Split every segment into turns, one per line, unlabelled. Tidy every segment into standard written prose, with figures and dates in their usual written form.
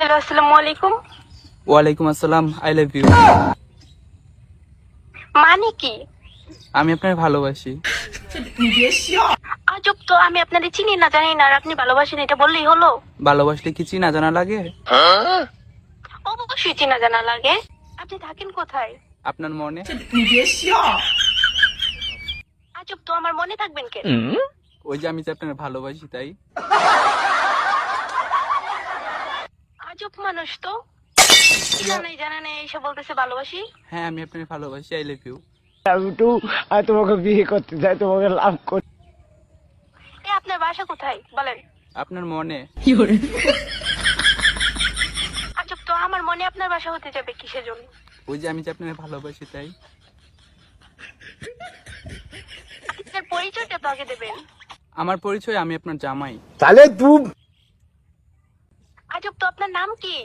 Hello, আসসালামু আলাইকুম।
ওয়ালাইকুম আসসালাম। I love you.
মানে কি?
আমি আপনাকে ভালোবাসি।
আজব তো, আমি আপনাদের চিনি না জানি না আর আপনি ভালোবাসেন এটা বললেই হলো?
ভালোবাসলে কি চিনা জানা লাগে?
অবশ্যই চেনা জানা লাগে। আপনি থাকেন কোথায়?
আপনার মনে।
আজব তো, আমার মনে থাকবেন কেন?
ওই যে আমি যে আপনাকে ভালোবাসি তাই।
আজব মানুষ তো, জানা নেই এসে বলতেছে ভালোবাসি।
হ্যাঁ, আমি আপনাকে ভালোবাসি। I love you.
আমি তো তোমাকে বিয়ে করতে চাই, তোমাকে লাভ করতে।
আপনার বাসা কোথায় বলেন?
আপনার মনে।
আজব তো, আমার মনে আপনার বাসা হতে যাবে কিসের জন্য?
ওই যে আমি যে আপনাকে ভালোবাসি তাই।
আপনার পরিচয়টা তো আগে দেবেন।
আমার পরিচয়, আমি আপনার জামাই।
তাহলে তুই
আজব তো, আপনার নাম কি?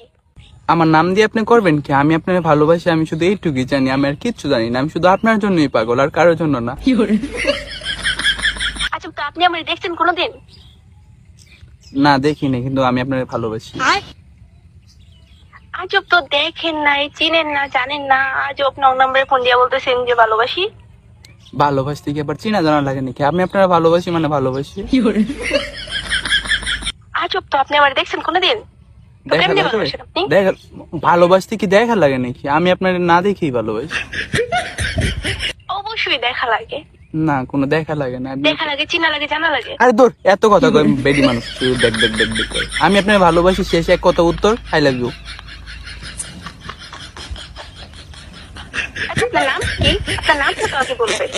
আমার নাম দিয়ে আপনি করবেন কি? আমি আপনাকে ভালোবাসি, আমি শুধু এইটুকুই জানি, আমি আর কিচ্ছু জানি না। আমি শুধু আপনার জন্যই পাগল, আর কারোর জন্য না।
আজব তো, আপনি আমার দেখছেন কোনোদিন?
না, দেখিনি, কিন্তু আমি আপনাকে ভালোবাসি।
আজব তো, দেখেন নাই, চিনেন না, জানেন না, আজব নং নাম্বারে ফোন দিয়ে বলতেছেন যে ভালোবাসি।
ভালোবাসতে কি আবার চিনা জানা লাগে নাকি? আমি আপনারা ভালোবাসি মানে ভালোবাসি।
আজব তো, আপনি আমার দেখছেন কোনোদিন? তো
দেখা
কেমনে
লাগে?
ভালোবাসেন আপনি?
দেখা ভালোবাসতে কি দেখা লাগে নাকি? আমি আপনার না দেখেই ভালোবাসি।
অবশ্যই দেখা লাগে।
না, কোনো দেখা লাগে না।
দেখা লাগে, চিনা লাগে, জানা লাগে।
আরে দূর, এত কথা কই বেডি মানুষ, শুধু দেখ দেখ দেখ দেখ করে। আমি আপনার ভালোবাসি, শেষে এক কথা উত্তর, আই লাভ ইউ।
আচ্ছা, আপনার নাম কি? আপনার নামটা তো আগে বলবেন।